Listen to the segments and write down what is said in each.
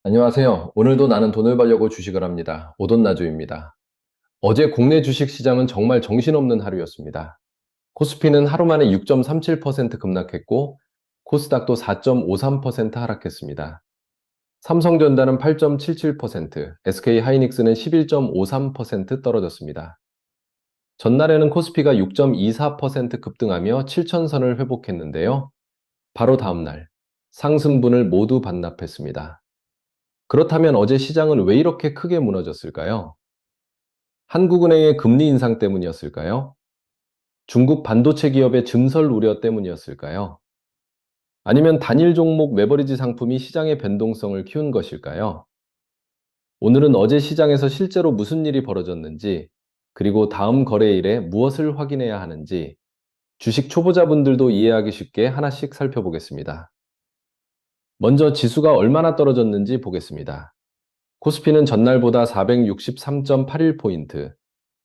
안녕하세요. 오늘도 나는 돈을 벌려고 주식을 합니다. 오돈나주입니다. 어제 국내 주식 시장은 정말 정신없는 하루였습니다. 코스피는 하루 만에 6.37% 급락했고, 코스닥도 4.53% 하락했습니다. 삼성전자는 8.77%, SK하이닉스는 11.53% 떨어졌습니다. 전날에는 코스피가 6.24% 급등하며 7천선을 회복했는데요. 바로 다음날, 상승분을 모두 반납했습니다. 그렇다면 어제 시장은 왜 이렇게 크게 무너졌을까요? 한국은행의 금리 인상 때문이었을까요? 중국 반도체 기업의 증설 우려 때문이었을까요? 아니면 단일 종목 매버리지 상품이 시장의 변동성을 키운 것일까요? 오늘은 어제 시장에서 실제로 무슨 일이 벌어졌는지, 그리고 다음 거래일에 무엇을 확인해야 하는지, 주식 초보자분들도 이해하기 쉽게 하나씩 살펴보겠습니다. 먼저 지수가 얼마나 떨어졌는지 보겠습니다. 코스피는 전날보다 463.81포인트,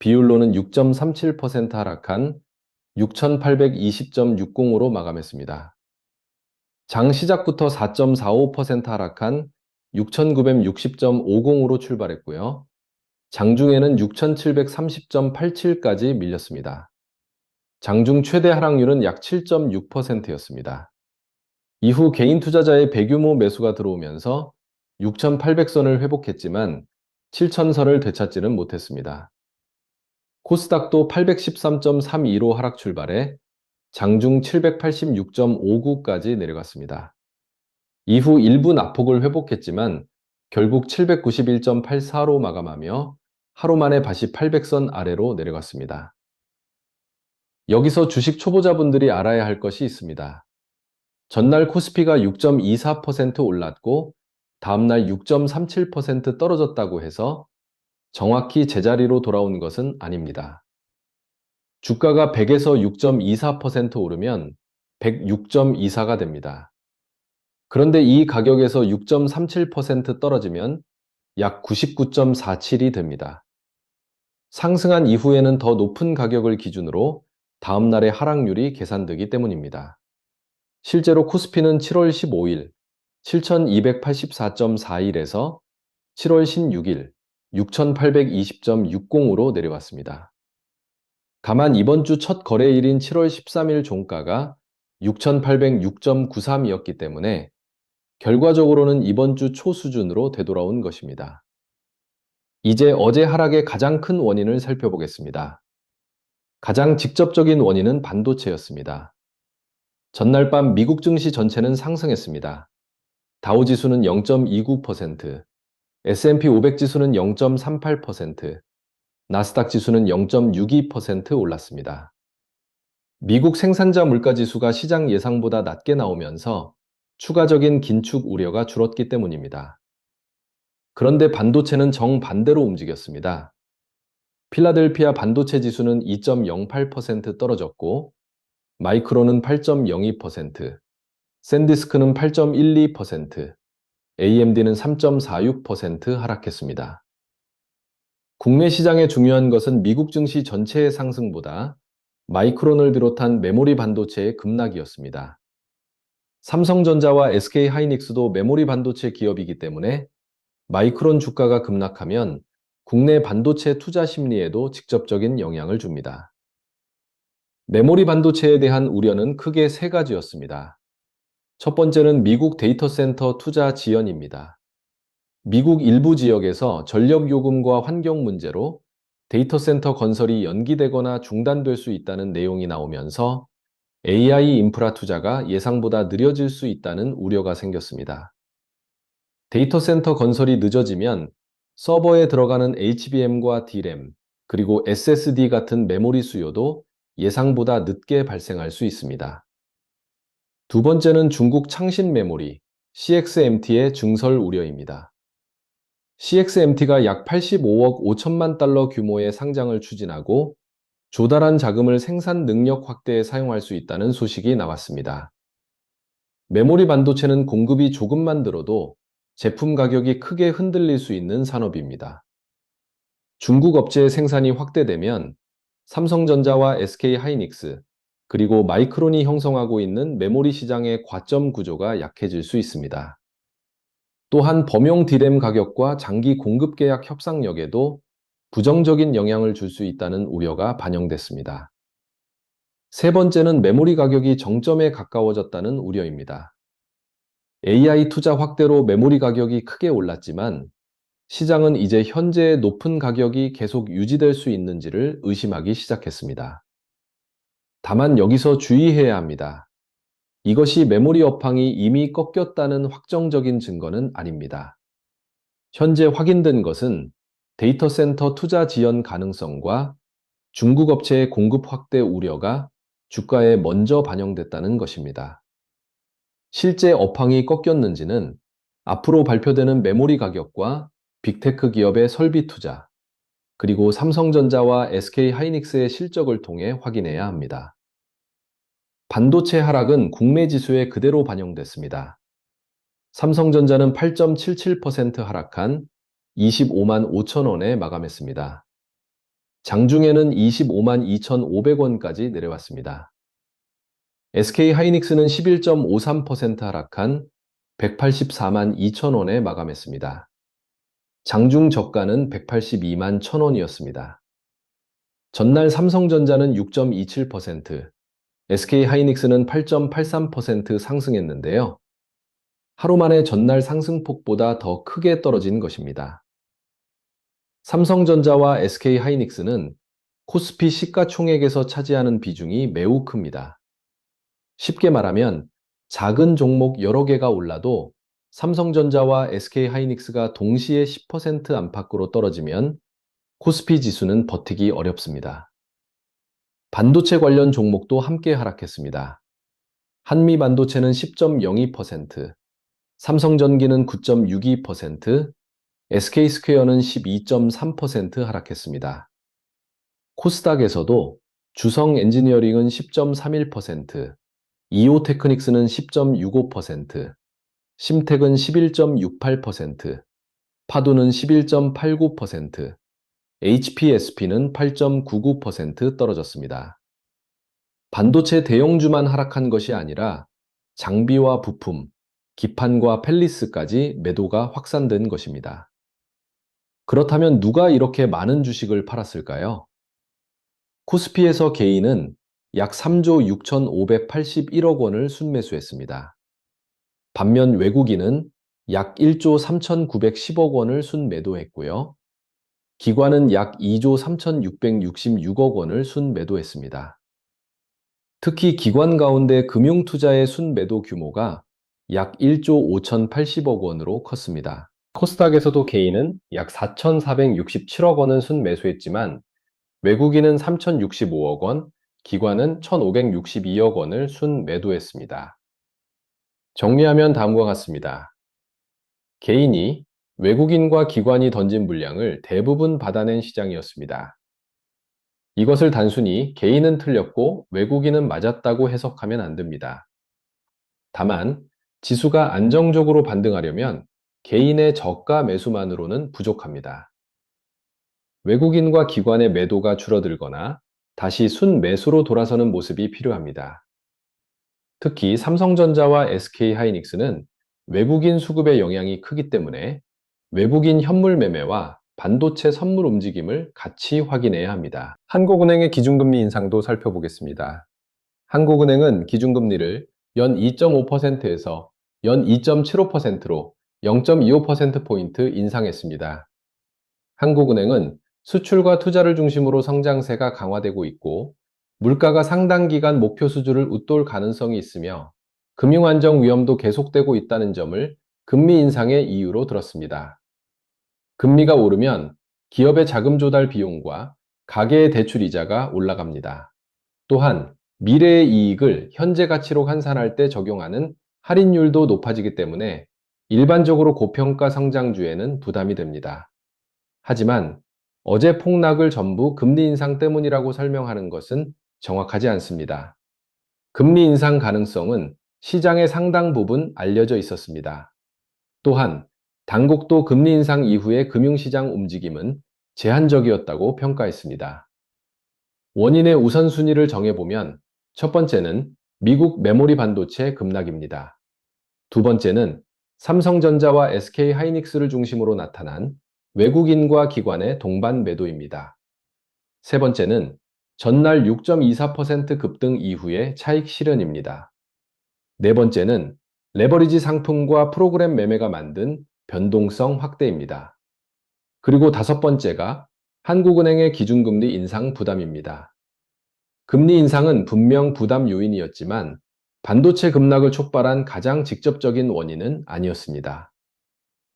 비율로는 6.37% 하락한 6,820.60으로 마감했습니다. 장 시작부터 4.45% 하락한 6,960.50으로 출발했고요. 장중에는 6,730.87까지 밀렸습니다. 장중 최대 하락률은 약 7.6%였습니다. 이후 개인 투자자의 대규모 매수가 들어오면서 6,800선을 회복했지만 7,000선을 되찾지는 못했습니다. 코스닥도 813.32로 하락 출발해 장중 786.59까지 내려갔습니다. 이후 일부 낙폭을 회복했지만 결국 791.84로 마감하며 하루 만에 다시 800선 아래로 내려갔습니다. 여기서 주식 초보자분들이 알아야 할 것이 있습니다. 전날 코스피가 6.24% 올랐고 다음날 6.37% 떨어졌다고 해서 정확히 제자리로 돌아온 것은 아닙니다. 주가가 100에서 6.24% 오르면 106.24가 됩니다. 그런데 이 가격에서 6.37% 떨어지면 약 99.47이 됩니다. 상승한 이후에는 더 높은 가격을 기준으로 다음날의 하락률이 계산되기 때문입니다. 실제로 코스피는 7월 15일 7,284.41에서 7월 16일 6,820.60으로 내려왔습니다. 다만 이번 주 첫 거래일인 7월 13일 종가가 6,806.93이었기 때문에 결과적으로는 이번 주 초 수준으로 되돌아온 것입니다. 이제 어제 하락의 가장 큰 원인을 살펴보겠습니다. 가장 직접적인 원인은 반도체였습니다. 전날 밤 미국 증시 전체는 상승했습니다. 다우지수는 0.29%, S&P 500 지수는 0.38%, 나스닥 지수는 0.62% 올랐습니다. 미국 생산자 물가 지수가 시장 예상보다 낮게 나오면서 추가적인 긴축 우려가 줄었기 때문입니다. 그런데 반도체는 정반대로 움직였습니다. 필라델피아 반도체 지수는 2.08% 떨어졌고, 마이크론은 8.02%, 샌디스크는 8.12%, AMD는 3.46% 하락했습니다. 국내 시장에 중요한 것은 미국 증시 전체의 상승보다 마이크론을 비롯한 메모리 반도체의 급락이었습니다. 삼성전자와 SK하이닉스도 메모리 반도체 기업이기 때문에 마이크론 주가가 급락하면 국내 반도체 투자 심리에도 직접적인 영향을 줍니다. 메모리 반도체에 대한 우려는 크게 세 가지였습니다. 첫 번째는 미국 데이터 센터 투자 지연입니다. 미국 일부 지역에서 전력 요금과 환경 문제로 데이터 센터 건설이 연기되거나 중단될 수 있다는 내용이 나오면서 AI 인프라 투자가 예상보다 느려질 수 있다는 우려가 생겼습니다. 데이터 센터 건설이 늦어지면 서버에 들어가는 HBM과 DRAM, 그리고 SSD 같은 메모리 수요도 예상보다 늦게 발생할 수 있습니다. 두 번째는 중국 창신 메모리, CXMT의 증설 우려입니다. CXMT가 약 85억 5천만 달러 규모의 상장을 추진하고 조달한 자금을 생산 능력 확대에 사용할 수 있다는 소식이 나왔습니다. 메모리 반도체는 공급이 조금만 늘어도 제품 가격이 크게 흔들릴 수 있는 산업입니다. 중국 업체의 생산이 확대되면 삼성전자와 SK하이닉스, 그리고 마이크론이 형성하고 있는 메모리 시장의 과점 구조가 약해질 수 있습니다. 또한 범용 D램 가격과 장기 공급 계약 협상력에도 부정적인 영향을 줄 수 있다는 우려가 반영됐습니다. 세 번째는 메모리 가격이 정점에 가까워졌다는 우려입니다. AI 투자 확대로 메모리 가격이 크게 올랐지만 시장은 이제 현재의 높은 가격이 계속 유지될 수 있는지를 의심하기 시작했습니다. 다만 여기서 주의해야 합니다. 이것이 메모리 업황이 이미 꺾였다는 확정적인 증거는 아닙니다. 현재 확인된 것은 데이터 센터 투자 지연 가능성과 중국 업체의 공급 확대 우려가 주가에 먼저 반영됐다는 것입니다. 실제 업황이 꺾였는지는 앞으로 발표되는 메모리 가격과 빅테크 기업의 설비 투자, 그리고 삼성전자와 SK하이닉스의 실적을 통해 확인해야 합니다. 반도체 하락은 국내 지수에 그대로 반영됐습니다. 삼성전자는 8.77% 하락한 25만 5천 원에 마감했습니다. 장중에는 25만 2,500원까지 내려왔습니다. SK하이닉스는 11.53% 하락한 184만 2천 원에 마감했습니다. 장중 저가는 182만 1,000원이었습니다. 전날 삼성전자는 6.27%, SK하이닉스는 8.83% 상승했는데요. 하루 만에 전날 상승폭보다 더 크게 떨어진 것입니다. 삼성전자와 SK하이닉스는 코스피 시가총액에서 차지하는 비중이 매우 큽니다. 쉽게 말하면 작은 종목 여러 개가 올라도 삼성전자와 SK하이닉스가 동시에 10% 안팎으로 떨어지면 코스피 지수는 버티기 어렵습니다. 반도체 관련 종목도 함께 하락했습니다. 한미반도체는 10.02%, 삼성전기는 9.62%, SK스퀘어는 12.3% 하락했습니다. 코스닥에서도 주성 엔지니어링은 10.31%, 이오테크닉스는 10.65%, 심텍은 11.68%, 파도는 11.89%, HPSP는 8.99% 떨어졌습니다. 반도체 대형주만 하락한 것이 아니라 장비와 부품, 기판과 펠리스까지 매도가 확산된 것입니다. 그렇다면 누가 이렇게 많은 주식을 팔았을까요? 코스피에서 개인은 약 3조 6,581억 원을 순매수했습니다. 반면 외국인은 약 1조 3,910억 원을 순매도했고요. 기관은 약 2조 3,666억 원을 순매도했습니다. 특히 기관 가운데 금융투자의 순매도 규모가 약 1조 5,080억 원으로 컸습니다. 코스닥에서도 개인은 약 4,467억 원은 순매수했지만 외국인은 3,065억 원, 기관은 1,562억 원을 순매도했습니다. 정리하면 다음과 같습니다. 개인이 외국인과 기관이 던진 물량을 대부분 받아낸 시장이었습니다. 이것을 단순히 개인은 틀렸고 외국인은 맞았다고 해석하면 안 됩니다. 다만 지수가 안정적으로 반등하려면 개인의 저가 매수만으로는 부족합니다. 외국인과 기관의 매도가 줄어들거나 다시 순매수로 돌아서는 모습이 필요합니다. 특히 삼성전자와 SK하이닉스는 외국인 수급의 영향이 크기 때문에 외국인 현물 매매와 반도체 선물 움직임을 같이 확인해야 합니다. 한국은행의 기준금리 인상도 살펴보겠습니다. 한국은행은 기준금리를 연 2.5%에서 연 2.75%로 0.25%포인트 인상했습니다. 한국은행은 수출과 투자를 중심으로 성장세가 강화되고 있고 물가가 상당 기간 목표 수준을 웃돌 가능성이 있으며 금융안정 위험도 계속되고 있다는 점을 금리 인상의 이유로 들었습니다. 금리가 오르면 기업의 자금 조달 비용과 가계의 대출 이자가 올라갑니다. 또한 미래의 이익을 현재 가치로 환산할 때 적용하는 할인율도 높아지기 때문에 일반적으로 고평가 성장주에는 부담이 됩니다. 하지만 어제 폭락을 전부 금리 인상 때문이라고 설명하는 것은 정확하지 않습니다. 금리 인상 가능성은 시장의 상당 부분 알려져 있었습니다. 또한 당국도 금리 인상 이후의 금융시장 움직임은 제한적이었다고 평가했습니다. 원인의 우선순위를 정해보면 첫 번째는 미국 메모리 반도체 급락입니다. 두 번째는 삼성전자와 SK하이닉스를 중심으로 나타난 외국인과 기관의 동반 매도입니다. 세 번째는 전날 6.24% 급등 이후의 차익 실현입니다. 네 번째는 레버리지 상품과 프로그램 매매가 만든 변동성 확대입니다. 그리고 다섯 번째가 한국은행의 기준금리 인상 부담입니다. 금리 인상은 분명 부담 요인이었지만 반도체 급락을 촉발한 가장 직접적인 원인은 아니었습니다.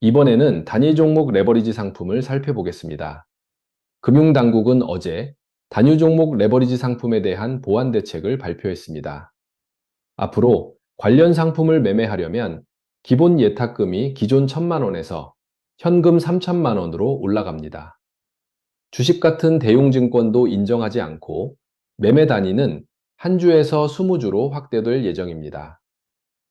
이번에는 단위 종목 레버리지 상품을 살펴보겠습니다. 금융당국은 어제 단위 종목 레버리지 상품에 대한 보완 대책을 발표했습니다. 앞으로 관련 상품을 매매하려면 기본 예탁금이 기존 1,000만 원에서 현금 3,000만 원으로 올라갑니다. 주식 같은 대용증권도 인정하지 않고 매매 단위는 한 주에서 20주로 확대될 예정입니다.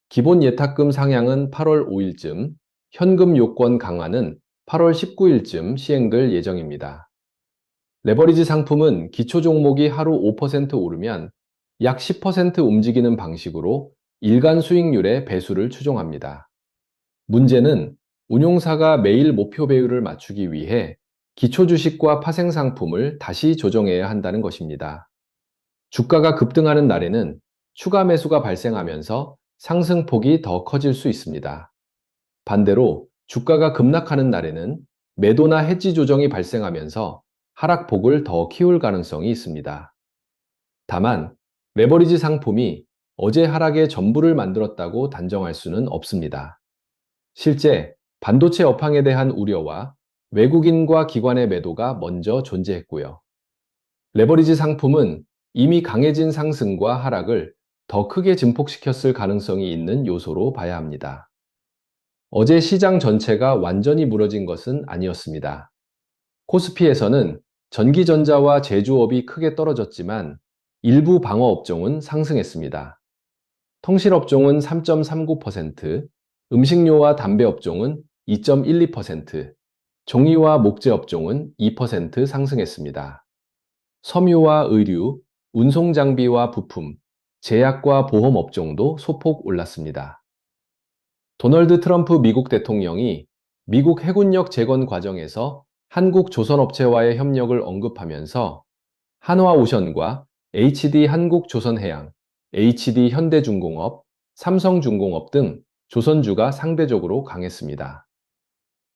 기본 예탁금 상향은 8월 5일쯤, 현금 요건 강화는 8월 19일쯤 시행될 예정입니다. 레버리지 상품은 기초 종목이 하루 5% 오르면 약 10% 움직이는 방식으로 일간 수익률의 배수를 추종합니다. 문제는 운용사가 매일 목표 배율을 맞추기 위해 기초 주식과 파생 상품을 다시 조정해야 한다는 것입니다. 주가가 급등하는 날에는 추가 매수가 발생하면서 상승폭이 더 커질 수 있습니다. 반대로 주가가 급락하는 날에는 매도나 해지 조정이 발생하면서 하락폭을 더 키울 가능성이 있습니다. 다만 레버리지 상품이 어제 하락의 전부를 만들었다고 단정할 수는 없습니다. 실제 반도체 업황에 대한 우려와 외국인과 기관의 매도가 먼저 존재했고요. 레버리지 상품은 이미 강해진 상승과 하락을 더 크게 증폭시켰을 가능성이 있는 요소로 봐야 합니다. 어제 시장 전체가 완전히 무너진 것은 아니었습니다. 코스피에서는 전기전자와 제조업이 크게 떨어졌지만 일부 방어업종은 상승했습니다. 통신업종은 3.39%, 음식료와 담배업종은 2.12%, 종이와 목재업종은 2% 상승했습니다. 섬유와 의류, 운송장비와 부품, 제약과 보험업종도 소폭 올랐습니다. 도널드 트럼프 미국 대통령이 미국 해군력 재건 과정에서 한국 조선업체와의 협력을 언급하면서 한화오션과 HD 한국조선해양, HD 현대중공업, 삼성중공업 등 조선주가 상대적으로 강했습니다.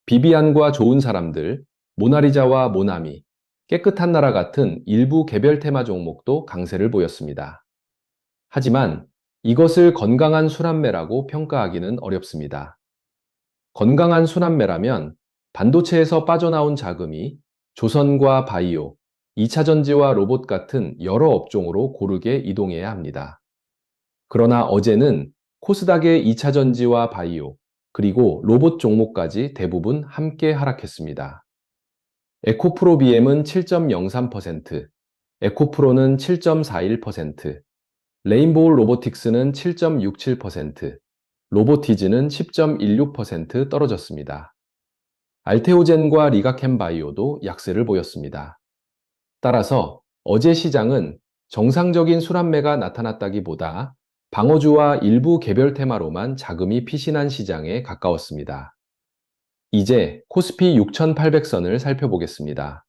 비비안과 좋은 사람들, 모나리자와 모나미, 깨끗한 나라 같은 일부 개별 테마 종목도 강세를 보였습니다. 하지만 이것을 건강한 순환매라고 평가하기는 어렵습니다. 건강한 순환매라면 반도체에서 빠져나온 자금이 조선과 바이오, 2차전지와 로봇 같은 여러 업종으로 고르게 이동해야 합니다. 그러나 어제는 코스닥의 2차전지와 바이오, 그리고 로봇 종목까지 대부분 함께 하락했습니다. 에코프로 BM은 7.03%, 에코프로는 7.41%, 레인보우 로보틱스는 7.67%, 로보티즈는 10.16% 떨어졌습니다. 알테오젠과 리가켐바이오도 약세를 보였습니다. 따라서 어제 시장은 정상적인 순환매가 나타났다기보다 방어주와 일부 개별 테마로만 자금이 피신한 시장에 가까웠습니다. 이제 코스피 6,800선을 살펴보겠습니다.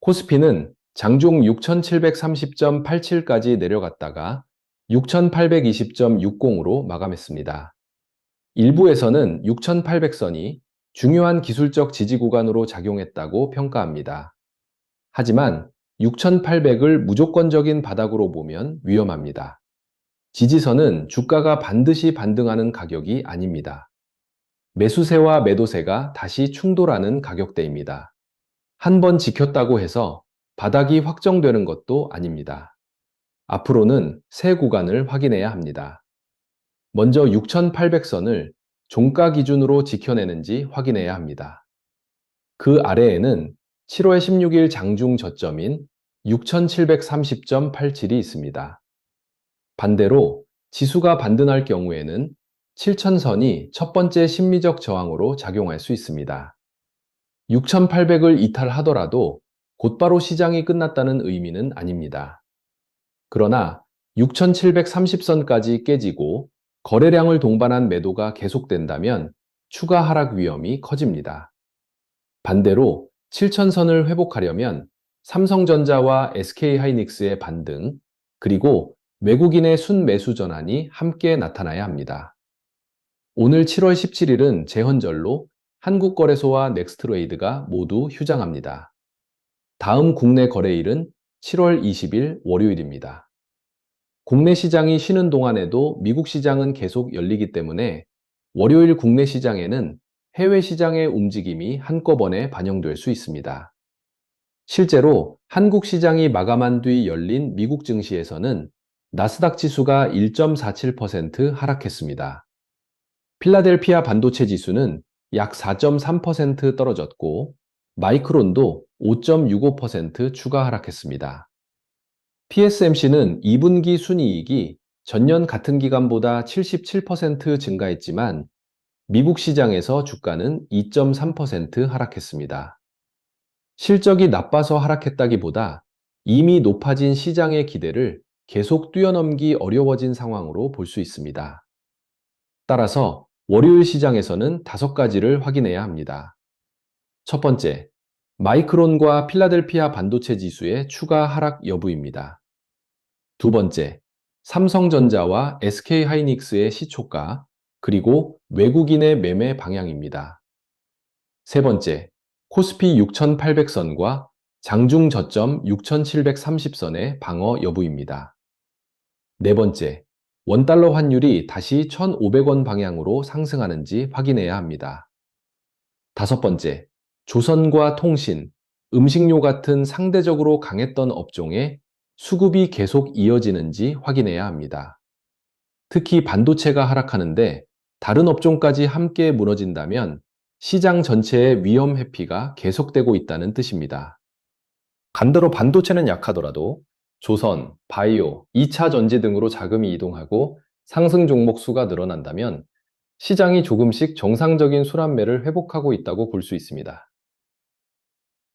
코스피는 장중 6,730.87까지 내려갔다가 6,820.60으로 마감했습니다. 일부에서는 6,800선이 중요한 기술적 지지 구간으로 작용했다고 평가합니다. 하지만 6,800을 무조건적인 바닥으로 보면 위험합니다. 지지선은 주가가 반드시 반등하는 가격이 아닙니다. 매수세와 매도세가 다시 충돌하는 가격대입니다. 한 번 지켰다고 해서 바닥이 확정되는 것도 아닙니다. 앞으로는 새 구간을 확인해야 합니다. 먼저 6,800선을 종가 기준으로 지켜내는지 확인해야 합니다. 그 아래에는 7월 16일 장중 저점인 6,730.87이 있습니다. 반대로 지수가 반등할 경우에는 7,000선이 첫 번째 심리적 저항으로 작용할 수 있습니다. 6,800을 이탈하더라도 곧바로 시장이 끝났다는 의미는 아닙니다. 그러나 6,730선까지 깨지고 거래량을 동반한 매도가 계속된다면 추가 하락 위험이 커집니다. 반대로 7천선을 회복하려면 삼성전자와 SK하이닉스의 반등, 그리고 외국인의 순매수 전환이 함께 나타나야 합니다. 오늘 7월 17일은 제헌절로 한국거래소와 넥스트레이드가 모두 휴장합니다. 다음 국내 거래일은 7월 20일 월요일입니다. 국내 시장이 쉬는 동안에도 미국 시장은 계속 열리기 때문에 월요일 국내 시장에는 해외 시장의 움직임이 한꺼번에 반영될 수 있습니다. 실제로 한국 시장이 마감한 뒤 열린 미국 증시에서는 나스닥 지수가 1.47% 하락했습니다. 필라델피아 반도체 지수는 약 4.3% 떨어졌고, 마이크론도 5.65% 추가 하락했습니다. TSMC는 2분기 순이익이 전년 같은 기간보다 77% 증가했지만 미국 시장에서 주가는 2.3% 하락했습니다. 실적이 나빠서 하락했다기보다 이미 높아진 시장의 기대를 계속 뛰어넘기 어려워진 상황으로 볼 수 있습니다. 따라서 월요일 시장에서는 5가지를 확인해야 합니다. 첫 번째, 마이크론과 필라델피아 반도체 지수의 추가 하락 여부입니다. 두 번째, 삼성전자와 SK하이닉스의 시초가, 그리고 외국인의 매매 방향입니다. 세 번째, 코스피 6,800선과 장중 저점 6,730선의 방어 여부입니다. 네 번째, 원달러 환율이 다시 1,500원 방향으로 상승하는지 확인해야 합니다. 다섯 번째, 조선과 통신, 음식료 같은 상대적으로 강했던 업종에 수급이 계속 이어지는지 확인해야 합니다. 특히 반도체가 하락하는데 다른 업종까지 함께 무너진다면 시장 전체의 위험 회피가 계속되고 있다는 뜻입니다. 반대로 반도체는 약하더라도 조선, 바이오, 2차 전지 등으로 자금이 이동하고 상승 종목 수가 늘어난다면 시장이 조금씩 정상적인 순환매를 회복하고 있다고 볼 수 있습니다.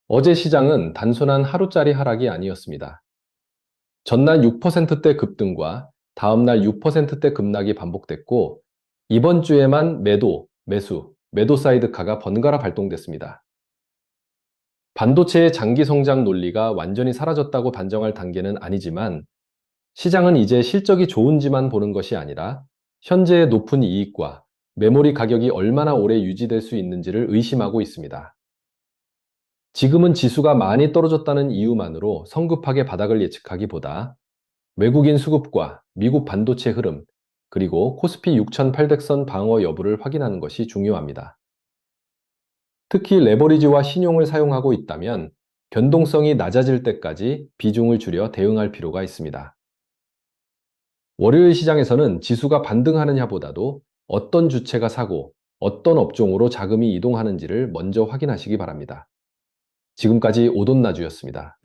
어제 시장은 단순한 하루짜리 하락이 아니었습니다. 전날 6%대 급등과 다음날 6%대 급락이 반복됐고, 이번 주에만 매도, 매수, 매도 사이드카가 번갈아 발동됐습니다. 반도체의 장기 성장 논리가 완전히 사라졌다고 단정할 단계는 아니지만, 시장은 이제 실적이 좋은지만 보는 것이 아니라 현재의 높은 이익과 메모리 가격이 얼마나 오래 유지될 수 있는지를 의심하고 있습니다. 지금은 지수가 많이 떨어졌다는 이유만으로 성급하게 바닥을 예측하기보다 외국인 수급과 미국 반도체 흐름, 그리고 코스피 6,800선 방어 여부를 확인하는 것이 중요합니다. 특히 레버리지와 신용을 사용하고 있다면 변동성이 낮아질 때까지 비중을 줄여 대응할 필요가 있습니다. 월요일 시장에서는 지수가 반등하느냐보다도 어떤 주체가 사고 어떤 업종으로 자금이 이동하는지를 먼저 확인하시기 바랍니다. 지금까지 오돈나주였습니다.